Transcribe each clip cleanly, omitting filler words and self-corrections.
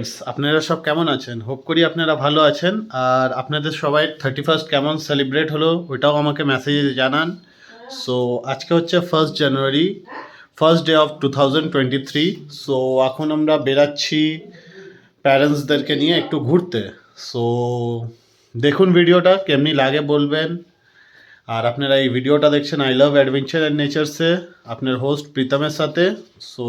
Friends, আপনারা সব কেমন আছেন? হোপ করি আপনারা ভালো আছেন। আর আপনাদের সবাই 31st কেমন সেলিব্রেট হলো ওইটাও আমাকে মেসেজে জানান। সো আজকে হচ্ছে 1st January, first day of 2023। So এখন আমরা বেরাচ্ছি প্যারেন্টসদেরকে নিয়ে একটু ঘুরতে। সো দেখুন ভিডিওটা কেমনি লাগে বলবেন। আর আপনারা এই ভিডিওটা দেখছেন আই লাভ অ্যাডভেঞ্চার অ্যান্ড নেচারসে, আপনার হোস্ট প্রীতমের সাথে। সো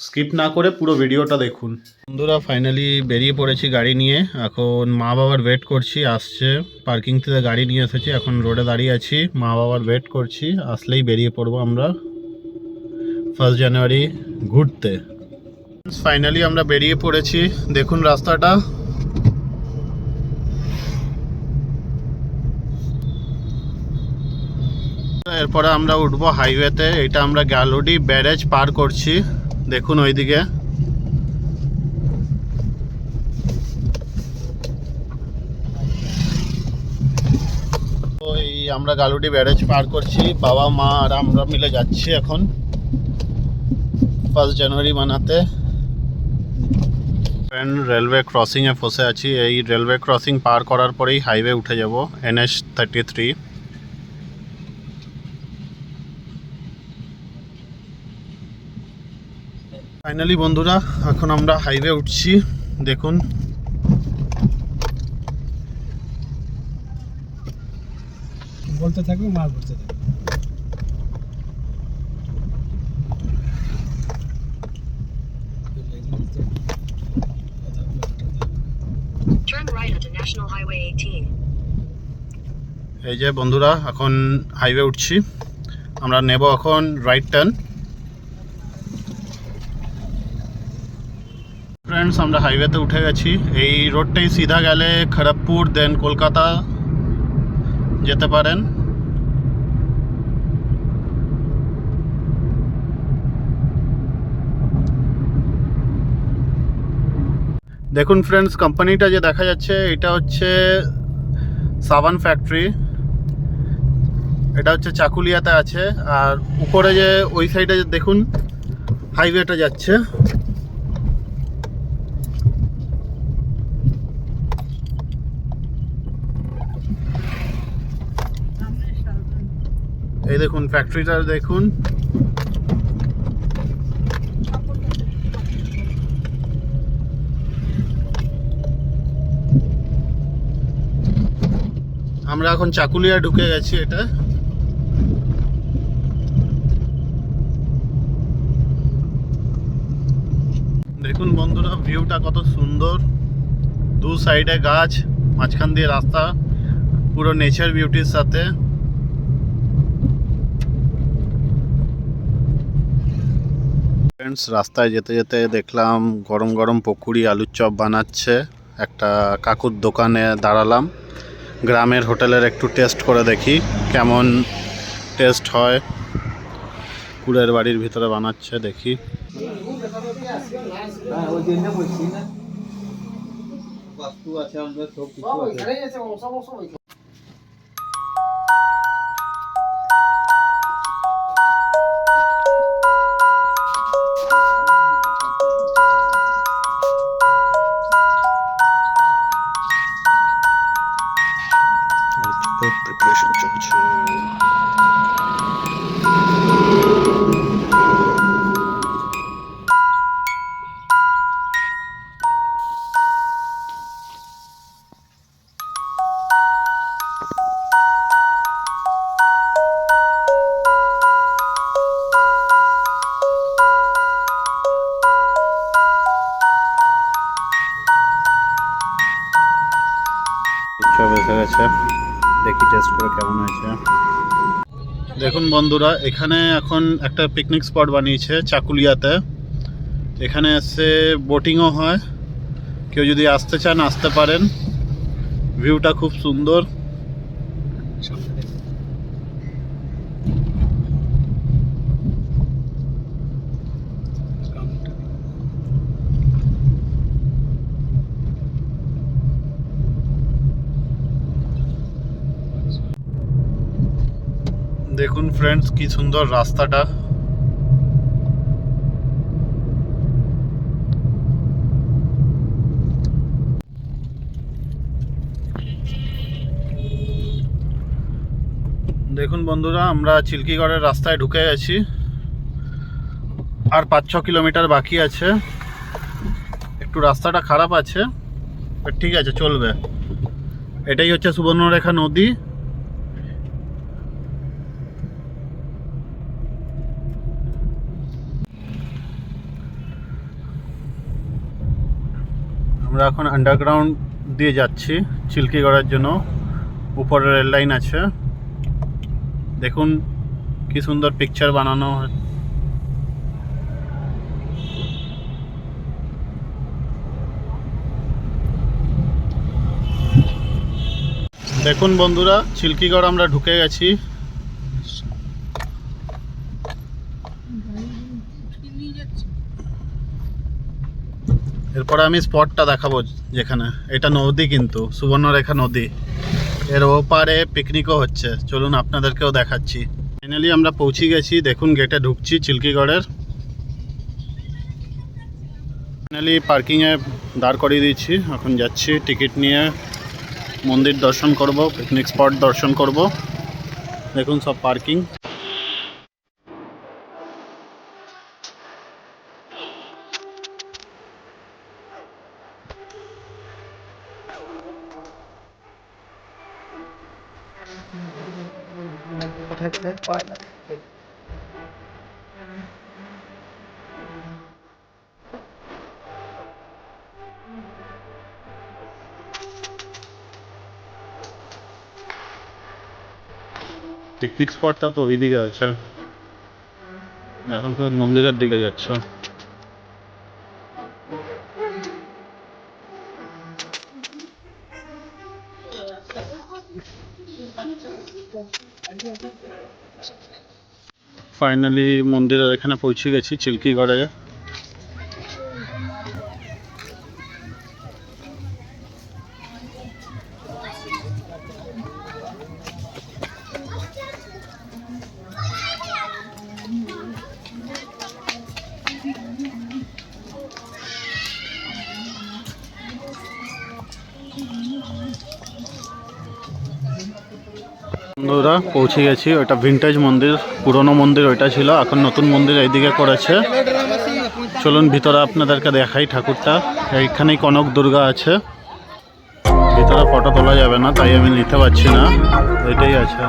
স্কিপ না করে পুরো ভিডিওটা দেখুন। বন্ধুরা ফাইনালি বেরিয়ে পড়েছি গাড়ি নিয়ে। এখন মা বাবার ওয়েট করছি, আসছে পার্কিং থেকে গাড়ি নিয়ে এসেছি, এখন রোডে দাঁড়িয়ে আছি, মা বাবার ওয়েট করছি, আসলেই বেরিয়ে পড়বো আমরা 1st জানুয়ারি ঘুরতে। ফাইনালি আমরা বেরিয়ে পড়েছি, দেখুন রাস্তাটা। এরপরে আমরা উঠবো হাইওয়েতে। এটা আমরা গ্যালোডি ব্যারেজ পার করছি, দেখুন ওইদিকে। তো এই আমরা গালুডি ব্যারেজ পার করছি, বাবা মা আর আমরা মিলে যাচ্ছি এখন 1st জানুয়ারি মানাতে। রেলওয়ে ক্রসিংয়ে ফসে আছি, এই রেলওয়ে ক্রসিং পার করার পরেই হাইওয়ে উঠে যাব NH33। ফাইনালি বন্ধুরা এখন আমরা হাইওয়ে উঠছি, দেখুন। বলতে থাকবে, মাল বলতে থাকবে। Turn right onto National Highway 18. এই যে বন্ধুরা এখন হাইওয়ে উঠছি, আমরা নেব এখন রাইট টার্ন। ফ্রেন্ডস আমরা হাইওয়েতে উঠে গেছি, এই রোডটাই সিধা গেলে খড়গপুর দেন কলকাতা যেতে পারেন। দেখুন ফ্রেন্ডস, কোম্পানিটা যে দেখা যাচ্ছে এটা হচ্ছে সাবান ফ্যাক্টরি, এটা হচ্ছে চাকুলিয়াতে আছে। আর উপরে যে ওই সাইডে দেখুন হাইওয়েটা যাচ্ছে, এই দেখুন ফ্যাক্টরিটা দেখুন। আমরা এখন চাকুলিয়া ঢুকে গেছি। এটা দেখুন বন্ধুরা ভিউটা কত সুন্দর, দু সাইডে গাছ, মাঝখান দিয়ে রাস্তা, পুরো নেচার বিউটির সাথে। ফ্রেন্ডস রাস্তায় যেতে যেতে দেখলাম গরম গরম পকোড়ি আলুর চপ বানাচ্ছে, একটা কাকুর দোকানে দাঁড়ালাম। গ্রামের হোটেলের একটু টেস্ট করে দেখি কেমন টেস্ট হয়। কুড়ের বাড়ির ভিতরে বানাচ্ছে, দেখি। প্রিপারেশন চলছে। সব এসে গেছে, দেখি টেস্ট করে কেমন হয়েছে। দেখুন বন্ধুরা এখানে এখন একটা পিকনিক স্পট বানিয়েছে চাকুলিয়াতে, এখানে এসে বোটিংও হয়, কেউ যদি আসতে চান আসতে পারেন। ভিউটা খুব সুন্দর। দেখুন ফ্রেন্ডস কি সুন্দর রাস্তাটা। দেখুন বন্ধুরা, আমরা চিল্কিগড়ের রাস্তায় ঢুকে গেছি। আর 5-6 কিলোমিটার বাকি আছে। একটু রাস্তাটা খারাপ আছে, বাট ঠিক আছে, চলবে। এটাই হচ্ছে সুবর্ণরেখা নদী। আমরা এখন আন্ডারগ্রাউন্ড দিয়ে যাচ্ছি চিল্কিগড়ের জন্য। উপরে রেল লাইন আছে, দেখুন কি সুন্দর পিকচার বানানো। দেখুন বন্ধুরা, চিল্কিগড় আমরা ঢুকে গেছি। এরপরে আমি স্পটটা দেখাবো যেখানে, এটা নদী কিন্তু সুবর্ণরেখা নদী, এর ওপারে পিকনিকও হচ্ছে। চলুন আপনাদেরকেও দেখাচ্ছি। ফাইনালি আমরা পৌঁছে গেছি, দেখুন গেটে ঢুকছি চিল্কিগড়ের। ফাইনালি পার্কিংয়ে দাঁড় করিয়ে দিয়েছি, এখন যাচ্ছি টিকিট নিয়ে মন্দির দর্শন করব, পিকনিক স্পট দর্শন করব। দেখুন সব পার্কিং। পিকনিক স্পটটা তো ওইদিকে আছে, এখন তো মন্দিরের দিকে যাচ্ছ। ফাইনালি মন্দিরের এখানে পৌঁছে গেছি চিল্কিগড়ে। বন্ধুরা পৌঁছে গেছি, ওটা ভিন্টেজ মন্দির, পুরনো মন্দির ওইটা ছিল, এখন নতুন মন্দির এইদিকে করেছে। চলুন ভিতরে আপনাদেরকে দেখাই ঠাকুরটা। এইখানেই কনক দুর্গা আছে, ভিতরে ফটো তোলা যাবে না তাই আমি নিতে পারছি না, এটাই আছে।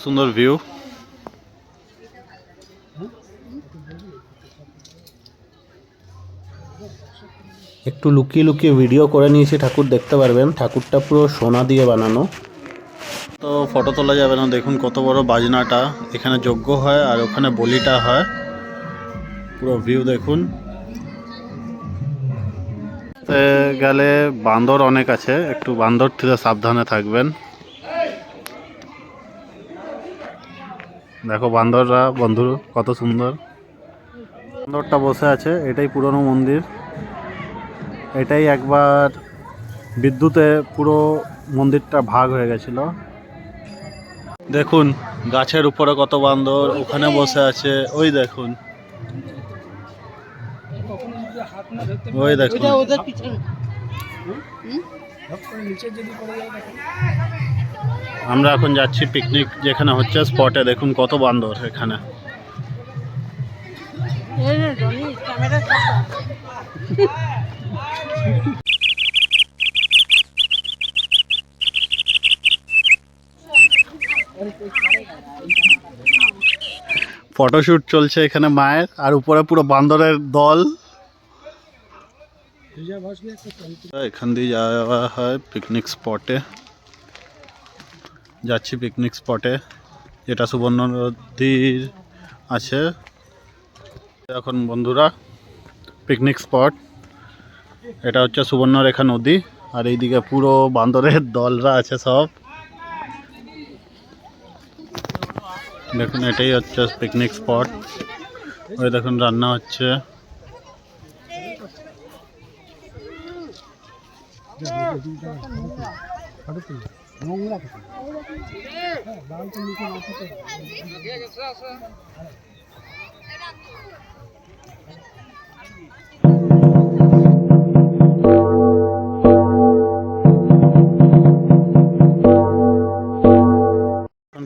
সুন্দর ভিউ। একটু লুকিয়ে লুকিয়ে ভিডিও করে নিয়েছি, ঠাকুর দেখতে পারবেন। ঠাকুরটা পুরো সোনা দিয়ে বানানো, তো ফটো তোলা যাবে না। দেখুন কত বড় বাজনাটা, এখানে যজ্ঞ হয় আর ওখানে বলিটা হয়। পুরো ভিউ দেখুন। গেলে বান্দর অনেক আছে, একটু বান্দর থেকে সাবধানে থাকবেন। দেখো বান্দররা বন্ধু কত সুন্দর, বান্দরটা বসে আছে। এটাই পুরনো মন্দির, এটাই একবার বিদ্যুতে পুরো মন্দিরটা ভাগ হয়ে গেছিল। দেখুন গাছের উপরে কত বান্দর ওখানে বসে আছে, ওই দেখুন, ওই দেখুন। আমরা এখন যাচ্ছি পিকনিক যেখানে হচ্ছে স্পটে, দেখুন কত বান্দর এখানে। ফটোশুট চলছে এখানে মায়ের, আর উপরে পুরো বান্দরের দল। এখান দিয়ে যাওয়া হয় পিকনিক স্পটে। যাচ্ছি পিকনিক স্পটে, যেটা সুবর্ণ নদীর আছে। এখন বন্ধুরা পিকনিক স্পট, এটা হচ্ছে সুবর্ণরেখা নদী, আর এইদিকে পুরো বান্দরের দলরা আছে সব। দেখুন এটাই হচ্ছে পিকনিক স্পট। ওই দেখুন রান্না হচ্ছে।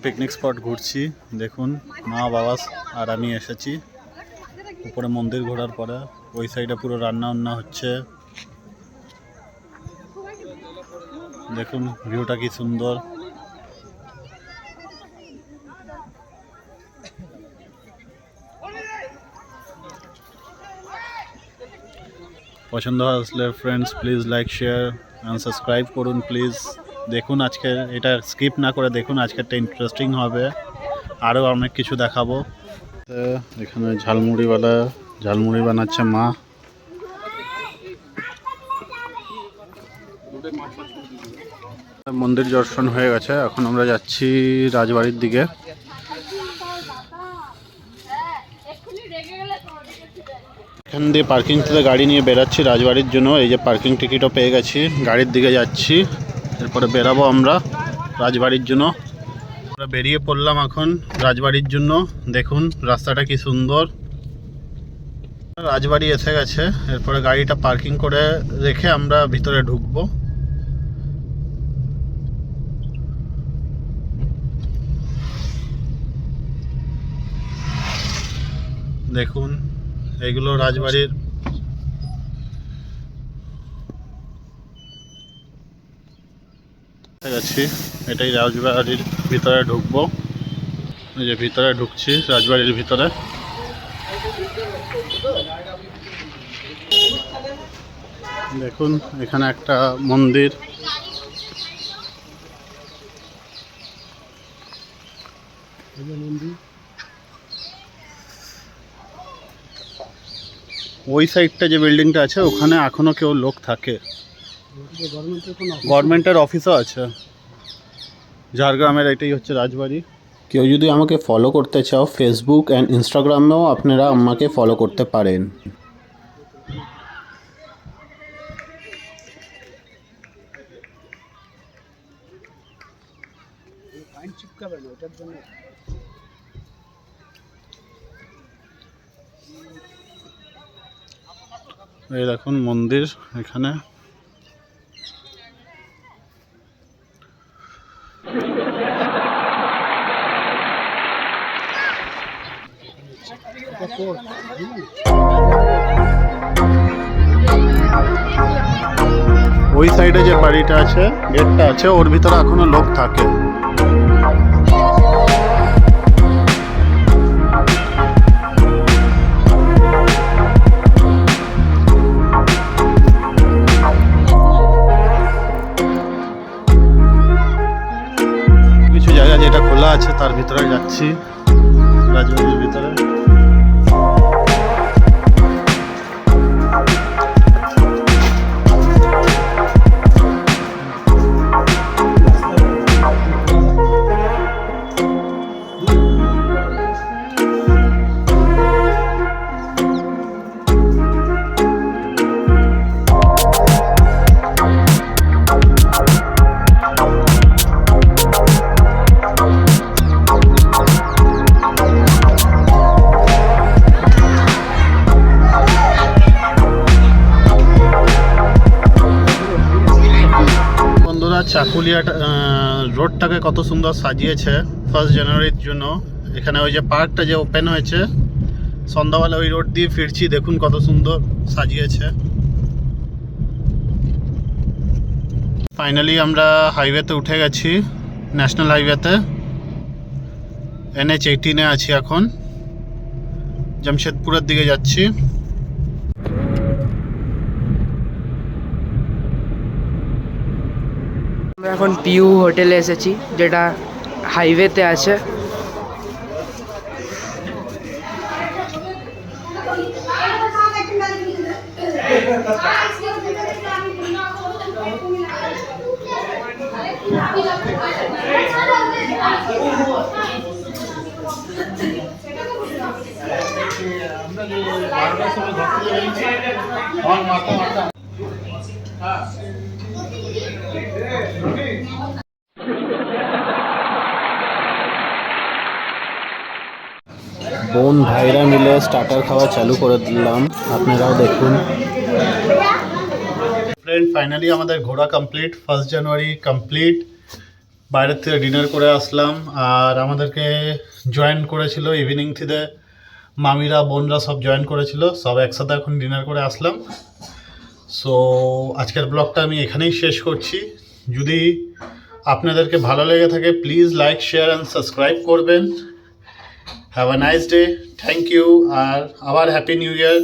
পিকনিক স্পট ঘুরছি। দেখুন মা বাবা আর আমি এসেছি উপরে মন্দির ঘোরার পরে। ওই সাইডে পুরো রান্না বান্না হচ্ছে। দেখুন ভিউটা কি সুন্দর। পছন্দ আসলে friends please like share and subscribe করুন প্লিজ। দেখুন আজকে এটা স্কিপ না করে দেখুন, আজকেরটা ইন্টারেস্টিং হবে। আরও অনেক কিছু দেখাবো। এখানে ঝালমুড়ি বানাচ্ছে মা। মন্দির দর্শন হয়ে গেছে, এখন আমরা যাচ্ছি রাজবাড়ির দিকে। এখান দিয়ে পার্কিং থেকে গাড়ি নিয়ে বেরাচ্ছি রাজবাড়ির জন্য। এই যে পার্কিং টিকিটও পেয়ে গেছি, গাড়ির দিকে যাচ্ছি। এরপরে বেরাবো আমরা রাজবাড়ির জন্য। আমরা বেরিয়ে পড়লাম এখন রাজবাড়ির জন্য। দেখুন রাস্তাটা কি সুন্দর। রাজবাড়ি এসে গেছে, এরপরে গাড়িটা পার্কিং করে রেখে আমরা ভিতরে ঢুকবো। দেখুন এগুলো রাজবাড়ির গেছি। এটাই রাজবাড়ির ভিতরে ঢুকবো। এই যে ভিতরে ঢুকছি রাজবাড়ির ভিতরে। দেখুন এখানে একটা মন্দির। ওই সাইডটা যে বিল্ডিংটা আছে ওখানে এখনো কেউ লোক থাকে, গভর্নমেন্টের অফিসও আছে। ঝাড়গ্রামের এটাই হচ্ছে রাজবাড়ি। কেউ যদি আমাকে ফলো করতে চাও ফেসবুক অ্যান্ড ইনস্টাগ্রামেও আপনারা আমাকে ফলো করতে পারেন। এই দেখুন মন্দির এখানে। ওই সাইডে যে বাড়িটা আছে, গেটটা আছে, ওর ভিতরে এখনো লোক থাকে। কিছু জায়গা যেটা খোলা আছে তার ভিতরে যাচ্ছি, রাজবাড়ির ভিতরে। চাকুলিয়া রোডটাকে কত সুন্দর সাজিয়েছে 1 জানুয়ারির জন্য। এখানে ওই যে পার্কটা যে ওপেন হয়েছে সন্ধ্যাবেলা, ওই রোড দিয়ে ফিরছি। দেখুন কত সুন্দর সাজিয়েছে। ফাইনালি আমরা হাইওয়েতে উঠে গেছি, ন্যাশনাল হাইওয়েতে। NH-18-এ আছি এখন, জামশেদপুরের দিকে যাচ্ছি। আমরা এখন পিউ হোটেলে এসেছি, যেটা হাইওয়েতে আছে। বোন ভাইরা মিলে স্টার্টার খাওয়া চালু করে দিলাম, আপনারাও দেখুন। ফ্রেন্ড ফাইনালি আমাদের ঘোরা কমপ্লিট, 1 জানুয়ারি কমপ্লিট। বাইরের থেকে ডিনার করে আসলাম। আর আমাদেরকে জয়েন করেছিল ইভিনিং থেকে, মামিরা বোনরা সব জয়েন করেছিল, সব একসাথে এখন ডিনার করে আসলাম। সো আজকের ব্লগটা আমি এখানেই শেষ করছি। যদি আপনাদেরকে ভালো লেগে থাকে please like share and subscribe করবেন। Have a nice day, thank you, আর আবার হ্যাপি নিউ ইয়ার।